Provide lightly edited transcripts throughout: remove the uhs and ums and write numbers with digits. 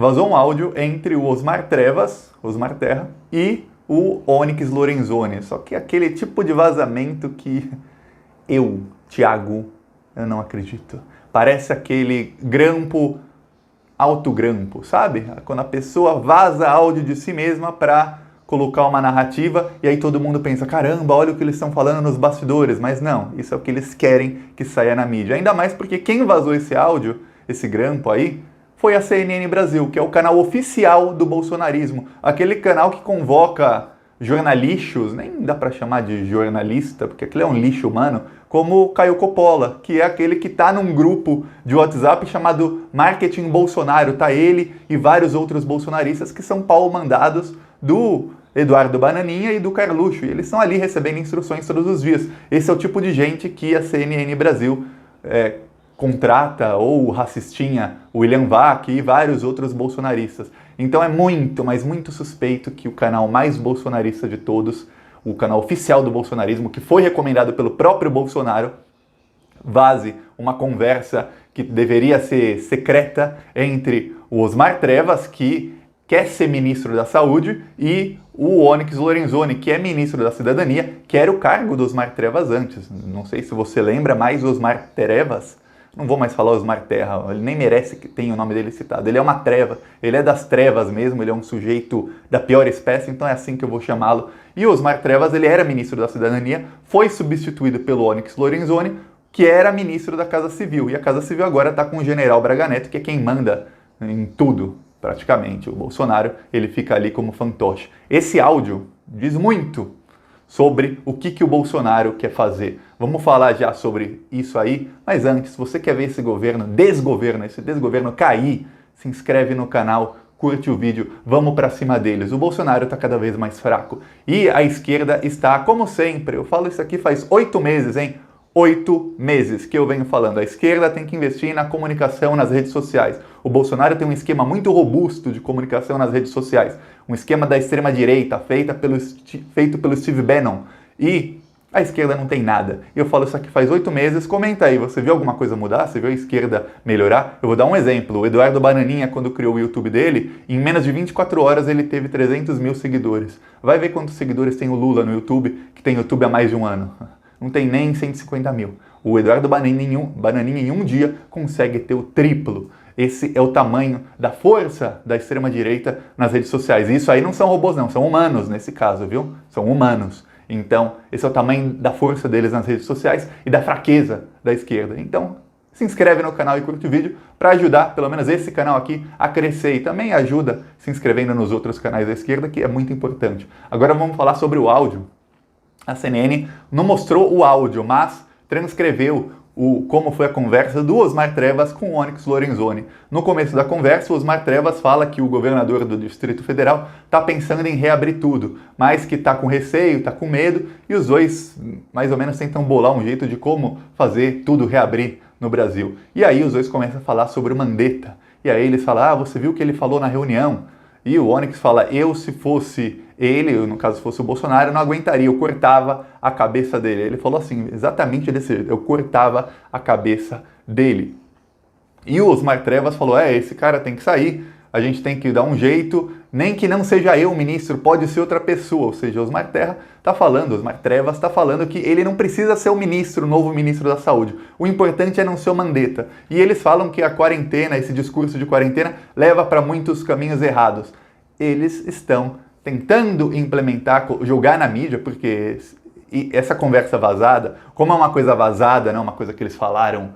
vazou um áudio entre o Osmar Trevas, Osmar Terra, e o Onyx Lorenzoni. Só que aquele tipo de vazamento que Thiago, eu não acredito. Parece aquele grampo, autogrampo, sabe? Quando a pessoa vaza áudio de si mesma para colocar uma narrativa e aí todo mundo pensa, caramba, olha o que eles estão falando nos bastidores. Mas não, isso é o que eles querem que saia na mídia. Ainda mais porque quem vazou esse áudio, esse grampo aí, foi a CNN Brasil, que é o canal oficial do bolsonarismo. Aquele canal que convoca jornalistas, nem dá para chamar de jornalista, porque aquele é um lixo humano, como o Caio Coppola, que é aquele que está num grupo de WhatsApp chamado Marketing Bolsonaro. Tá ele e vários outros bolsonaristas que são pau-mandados do Eduardo Bananinha e do Carluxo. E eles estão ali recebendo instruções todos os dias. Esse é o tipo de gente que a CNN Brasil contrata, ou o racistinha William Vac e vários outros bolsonaristas. Então é muito, mas muito suspeito que o canal mais bolsonarista de todos, o canal oficial do bolsonarismo, que foi recomendado pelo próprio Bolsonaro, vaze uma conversa que deveria ser secreta entre o Osmar Trevas, que quer ser ministro da Saúde, e o Onyx Lorenzoni, que é ministro da Cidadania, que era o cargo do Osmar Trevas antes. Não sei se você lembra, mas o Osmar Trevas, não vou mais falar Osmar Terra, ele nem merece que tenha o nome dele citado. Ele é uma treva, ele é das trevas mesmo, ele é um sujeito da pior espécie, então é assim que eu vou chamá-lo. E o Osmar Trevas, ele era ministro da Cidadania, foi substituído pelo Onyx Lorenzoni, que era ministro da Casa Civil. E a Casa Civil agora está com o general Braga Neto, que é quem manda em tudo, praticamente. O Bolsonaro, ele fica ali como fantoche. Esse áudio diz muito sobre o que o Bolsonaro quer fazer. Vamos falar já sobre isso aí, mas antes, se você quer ver esse desgoverno cair, se inscreve no canal, curte o vídeo, vamos pra cima deles. O Bolsonaro tá cada vez mais fraco e a esquerda está, como sempre, eu falo isso aqui faz 8 meses, hein? 8 meses que eu venho falando. A esquerda tem que investir na comunicação nas redes sociais. O Bolsonaro tem um esquema muito robusto de comunicação nas redes sociais. Um esquema da extrema-direita, feito pelo Steve Bannon. E a esquerda não tem nada. Eu falo isso aqui faz 8 meses. Comenta aí, você viu alguma coisa mudar? Você viu a esquerda melhorar? Eu vou dar um exemplo. O Eduardo Bananinha, quando criou o YouTube dele, em menos de 24 horas ele teve 300 mil seguidores. Vai ver quantos seguidores tem o Lula no YouTube, que tem YouTube há mais de um ano. Não tem nem 150 mil. O Eduardo Bananinha em um dia consegue ter o triplo. Esse é o tamanho da força da extrema-direita nas redes sociais. E isso aí não são robôs não, são humanos nesse caso, viu? São humanos. Então, esse é o tamanho da força deles nas redes sociais e da fraqueza da esquerda. Então, se inscreve no canal e curte o vídeo para ajudar, pelo menos esse canal aqui, a crescer. E também ajuda se inscrevendo nos outros canais da esquerda, que é muito importante. Agora vamos falar sobre o áudio. A CNN não mostrou o áudio, mas transcreveu como foi a conversa do Osmar Trevas com o Onyx Lorenzoni. No começo da conversa, o Osmar Trevas fala que o governador do Distrito Federal está pensando em reabrir tudo, mas que está com receio, está com medo, e os dois mais ou menos tentam bolar um jeito de como fazer tudo reabrir no Brasil. E aí os dois começam a falar sobre o Mandetta. E aí eles falam, você viu o que ele falou na reunião? E o Onyx fala, se fosse ele, no caso se fosse o Bolsonaro, eu não aguentaria, eu cortava a cabeça dele. Ele falou assim, exatamente desse jeito, eu cortava a cabeça dele. E o Osmar Trevas falou, esse cara tem que sair, a gente tem que dar um jeito, nem que não seja eu o ministro, pode ser outra pessoa. Ou seja, Osmar Trevas está falando que ele não precisa ser o novo ministro da Saúde. O importante é não ser o Mandetta. E eles falam que a quarentena, esse discurso de quarentena, leva para muitos caminhos errados. Eles estão tentando implementar, jogar na mídia, porque essa conversa vazada, como é uma coisa vazada, não uma coisa que eles falaram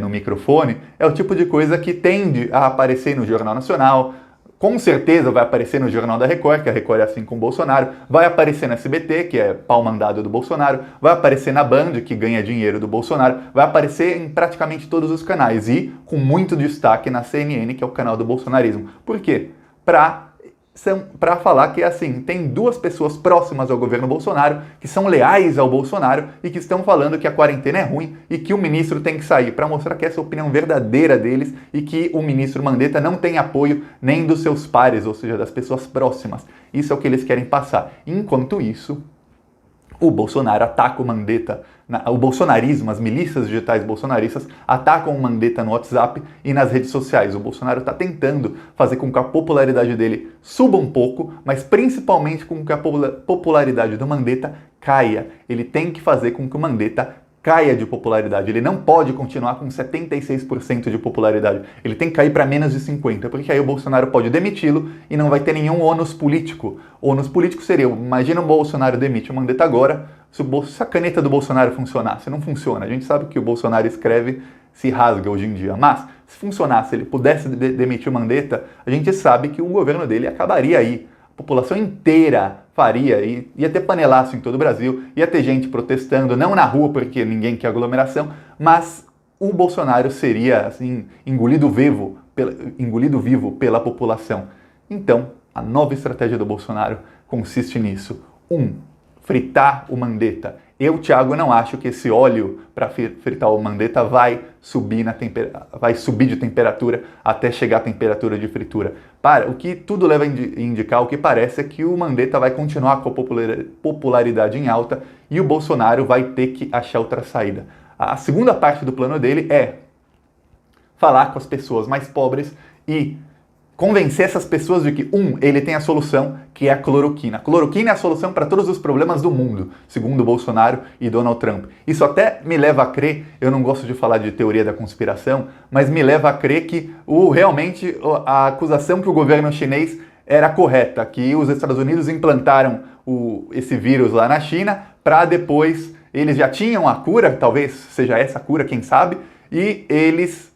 no microfone, é o tipo de coisa que tende a aparecer no Jornal Nacional, com certeza vai aparecer no Jornal da Record, que a Record é assim com o Bolsonaro, vai aparecer na SBT, que é pau-mandado do Bolsonaro, vai aparecer na Band, que ganha dinheiro do Bolsonaro, vai aparecer em praticamente todos os canais e com muito destaque na CNN, que é o canal do bolsonarismo. Por quê? Para falar que assim, tem duas pessoas próximas ao governo Bolsonaro, que são leais ao Bolsonaro e que estão falando que a quarentena é ruim e que o ministro tem que sair, para mostrar que essa é a opinião verdadeira deles e que o ministro Mandetta não tem apoio nem dos seus pares, ou seja, das pessoas próximas. Isso é o que eles querem passar. Enquanto isso, o Bolsonaro ataca o Mandetta, o bolsonarismo, as milícias digitais bolsonaristas atacam o Mandetta no WhatsApp e nas redes sociais. O Bolsonaro está tentando fazer com que a popularidade dele suba um pouco, mas principalmente com que a popularidade do Mandetta caia. Ele tem que fazer com que o Mandetta caia de popularidade. Ele não pode continuar com 76% de popularidade. Ele tem que cair para menos de 50%, porque aí o Bolsonaro pode demiti-lo e não vai ter nenhum ônus político. O ônus político seria, imagina o Bolsonaro demite o Mandetta agora, se a caneta do Bolsonaro funcionasse. Não funciona. A gente sabe que o Bolsonaro escreve, se rasga hoje em dia. Mas, se funcionasse, ele pudesse demitir o Mandetta, a gente sabe que o governo dele acabaria aí. A população inteira faria, ia ter panelaço em todo o Brasil, ia ter gente protestando, não na rua porque ninguém quer aglomeração, mas o Bolsonaro seria assim, engolido vivo pela população. Então, a nova estratégia do Bolsonaro consiste nisso. 1. Fritar o Mandetta. Eu, Thiago, não acho que esse óleo para fritar o Mandetta vai subir de temperatura até chegar à temperatura de fritura. O que tudo leva a indicar, o que parece é que o Mandetta vai continuar com a popularidade em alta e o Bolsonaro vai ter que achar outra saída. A segunda parte do plano dele é falar com as pessoas mais pobres e convencer essas pessoas de que, ele tem a solução, que é a cloroquina. A cloroquina é a solução para todos os problemas do mundo, segundo Bolsonaro e Donald Trump. Isso até me leva a crer, eu não gosto de falar de teoria da conspiração, mas me leva a crer que realmente a acusação que o governo chinês era correta, que os Estados Unidos implantaram esse vírus lá na China para depois, eles já tinham a cura, talvez seja essa a cura, quem sabe, e eles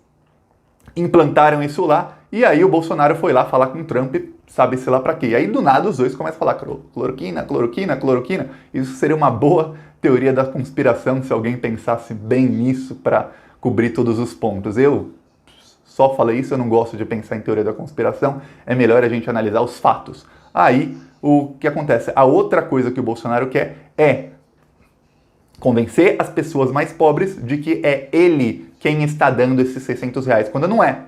implantaram isso lá. E aí o Bolsonaro foi lá falar com o Trump, sabe-se lá pra quê. E aí do nada os dois começam a falar cloroquina, cloroquina, cloroquina. Isso seria uma boa teoria da conspiração se alguém pensasse bem nisso para cobrir todos os pontos. Eu só falei isso, eu não gosto de pensar em teoria da conspiração. É melhor a gente analisar os fatos. Aí o que acontece? A outra coisa que o Bolsonaro quer é convencer as pessoas mais pobres de que é ele quem está dando esses R$600, quando não é.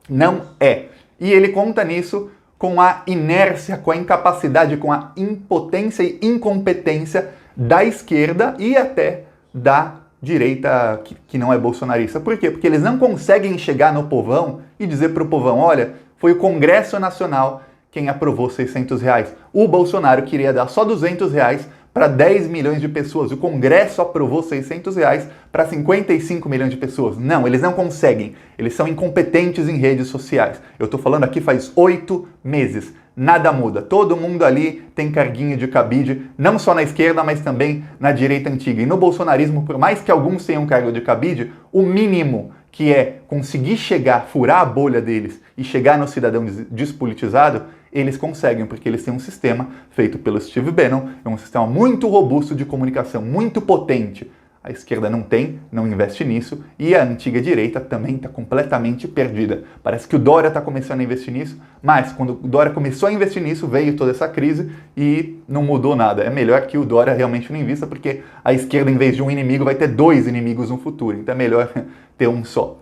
Não é. E ele conta nisso com a inércia, com a incapacidade, com a impotência e incompetência da esquerda e até da direita que não é bolsonarista. Por quê? Porque eles não conseguem chegar no povão e dizer para o povão, olha, foi o Congresso Nacional quem aprovou R$600. O Bolsonaro queria dar só R$200 para 10 milhões de pessoas. O Congresso aprovou R$600 para 55 milhões de pessoas. Não, eles não conseguem. Eles são incompetentes em redes sociais. Eu estou falando aqui faz 8 meses. Nada muda. Todo mundo ali tem carguinho de cabide, não só na esquerda, mas também na direita antiga. E no bolsonarismo, por mais que alguns tenham cargo de cabide, o mínimo que é conseguir chegar, furar a bolha deles e chegar no cidadão despolitizado, eles conseguem, porque eles têm um sistema feito pelo Steve Bannon, é um sistema muito robusto de comunicação, muito potente. A esquerda não tem, não investe nisso, e a antiga direita também está completamente perdida. Parece que o Dória está começando a investir nisso, mas quando o Dória começou a investir nisso, veio toda essa crise e não mudou nada. É melhor que o Dória realmente não invista, porque a esquerda, em vez de um inimigo, vai ter 2 inimigos no futuro, então é melhor ter um só.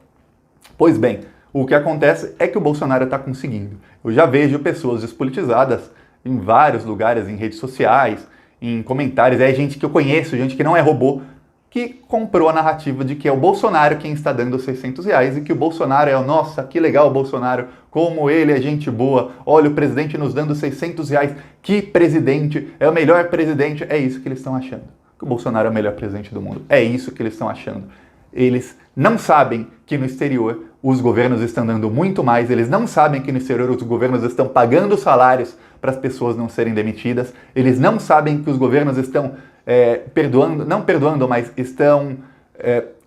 Pois bem, o que acontece é que o Bolsonaro está conseguindo. Eu já vejo pessoas despolitizadas em vários lugares, em redes sociais, em comentários, é gente que eu conheço, gente que não é robô, que comprou a narrativa de que é o Bolsonaro quem está dando R$600 e que o Bolsonaro é nossa, que legal o Bolsonaro, como ele é gente boa, olha o presidente nos dando R$600, que presidente, é o melhor presidente, é isso que eles estão achando, que o Bolsonaro é o melhor presidente do mundo, é isso que eles estão achando. Eles não sabem que no exterior os governos estão dando muito mais, eles não sabem que no exterior os governos estão pagando salários para as pessoas não serem demitidas, eles não sabem que os governos estão mas estão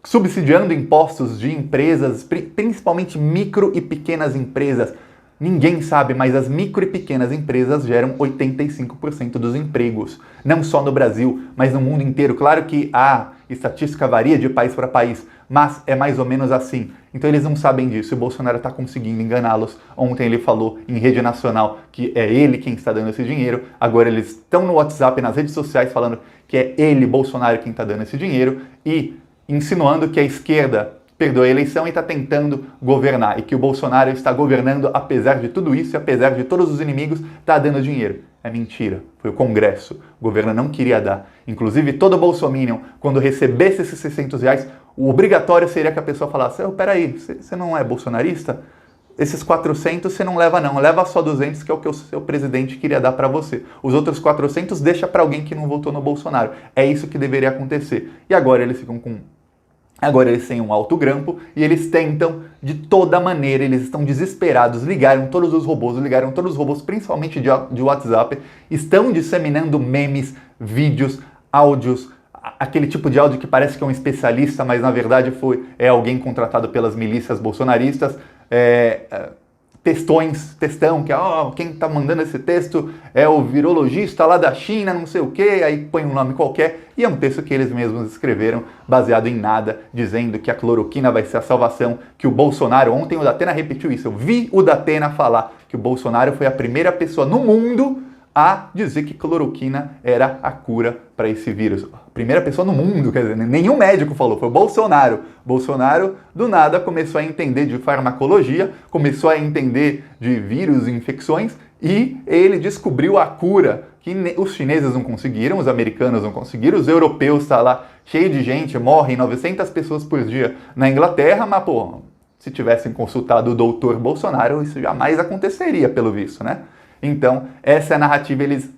subsidiando impostos de empresas, principalmente micro e pequenas empresas. Ninguém sabe, mas as micro e pequenas empresas geram 85% dos empregos. Não só no Brasil, mas no mundo inteiro. Claro que a estatística varia de país para país, mas é mais ou menos assim. Então eles não sabem disso e o Bolsonaro está conseguindo enganá-los. Ontem ele falou em rede nacional que é ele quem está dando esse dinheiro. Agora eles estão no WhatsApp, nas redes sociais, falando que é ele, Bolsonaro, quem está dando esse dinheiro e insinuando que a esquerda perdeu a eleição e está tentando governar, e que o Bolsonaro está governando apesar de tudo isso e apesar de todos os inimigos, está dando dinheiro. É mentira. Foi o Congresso. O governo não queria dar. Inclusive, todo bolsominion, quando recebesse esses 600 reais, o obrigatório seria que a pessoa falasse: peraí, você não é bolsonarista? Esses 400 você não leva não, leva só 200, que é o que o seu presidente queria dar para você. Os outros 400 deixa para alguém que não votou no Bolsonaro. É isso que deveria acontecer. E agora eles ficam com... Agora eles têm um alto grampo e eles tentam, de toda maneira, eles estão desesperados, ligaram todos os robôs, principalmente de WhatsApp, estão disseminando memes, vídeos, áudios, aquele tipo de áudio que parece que é um especialista, mas na verdade é alguém contratado pelas milícias bolsonaristas, textão, que quem está mandando esse texto é o virologista lá da China, não sei o que, aí põe um nome qualquer, e é um texto que eles mesmos escreveram, baseado em nada, dizendo que a cloroquina vai ser a salvação, que o Bolsonaro, ontem o Datena repetiu isso, eu vi o Datena falar que o Bolsonaro foi a primeira pessoa no mundo a dizer que cloroquina era a cura para esse vírus. Primeira pessoa no mundo, quer dizer, nenhum médico falou, foi o Bolsonaro. Bolsonaro, do nada, começou a entender de farmacologia, começou a entender de vírus e infecções, e ele descobriu a cura que os chineses não conseguiram, os americanos não conseguiram, os europeus tá lá cheio de gente, morrem 900 pessoas por dia na Inglaterra, mas, pô, se tivessem consultado o doutor Bolsonaro, isso jamais aconteceria, pelo visto, né? Então, essa é a narrativa, eles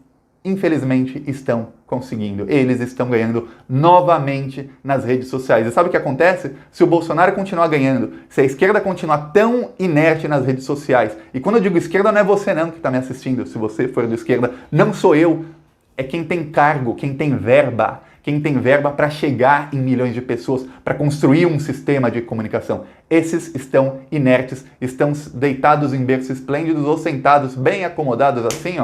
infelizmente estão conseguindo. Eles estão ganhando novamente nas redes sociais. E sabe o que acontece? Se o Bolsonaro continuar ganhando, se a esquerda continuar tão inerte nas redes sociais, e quando eu digo esquerda não é você não que está me assistindo, se você for de esquerda, não sou eu, é quem tem cargo, quem tem verba para chegar em milhões de pessoas, para construir um sistema de comunicação. Esses estão inertes, estão deitados em berços esplêndidos ou sentados bem acomodados assim,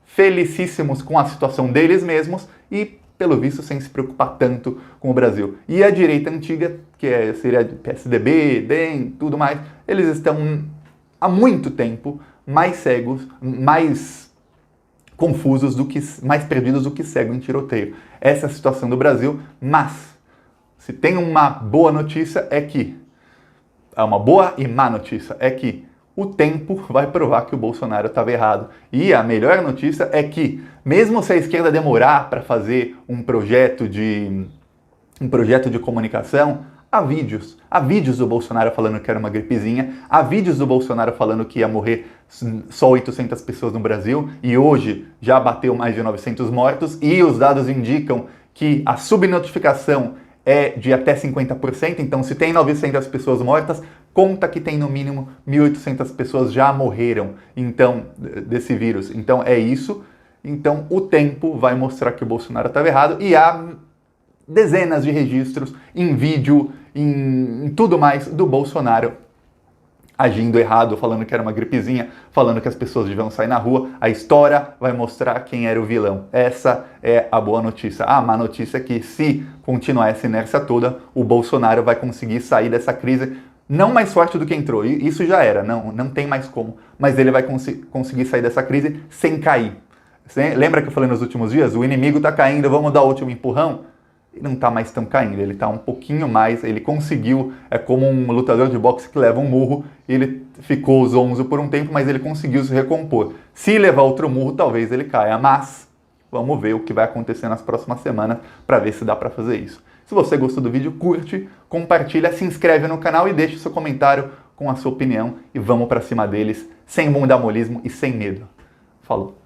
felicíssimos com a situação deles mesmos e, pelo visto, sem se preocupar tanto com o Brasil. E a direita antiga, que seria PSDB, DEM, tudo mais, eles estão há muito tempo mais cegos, mais confusos, mais perdidos do que cego em tiroteio. Essa é a situação do Brasil, mas se tem uma boa notícia uma boa e má notícia é que o tempo vai provar que o Bolsonaro estava errado. E a melhor notícia é que, mesmo se a esquerda demorar para fazer um projeto de comunicação, há vídeos do Bolsonaro falando que era uma gripezinha, há vídeos do Bolsonaro falando que ia morrer só 800 pessoas no Brasil, e hoje já bateu mais de 900 mortos, e os dados indicam que a subnotificação é de até 50%, então se tem 900 pessoas mortas, conta que tem no mínimo 1.800 pessoas já morreram desse vírus. Então é isso. Então o tempo vai mostrar que o Bolsonaro estava errado, e há dezenas de registros em vídeo, em tudo mais do Bolsonaro agindo errado, falando que era uma gripezinha, falando que as pessoas deviam sair na rua. A história vai mostrar quem era o vilão. Essa é a boa notícia. A má notícia é que, se continuar essa inércia toda, o Bolsonaro vai conseguir sair dessa crise não mais forte do que entrou. Isso já era, não tem mais como. Mas ele vai conseguir sair dessa crise sem cair. Lembra que eu falei nos últimos dias? O inimigo está caindo, vamos dar o último empurrão? Ele não está mais tão caindo, ele está um pouquinho mais, ele conseguiu, é como um lutador de boxe que leva um murro, ele ficou zonzo por um tempo, mas ele conseguiu se recompor. Se levar outro murro, talvez ele caia, mas vamos ver o que vai acontecer nas próximas semanas para ver se dá para fazer isso. Se você gostou do vídeo, curte, compartilha, se inscreve no canal e deixe seu comentário com a sua opinião, e vamos para cima deles, sem bundamolismo e sem medo. Falou!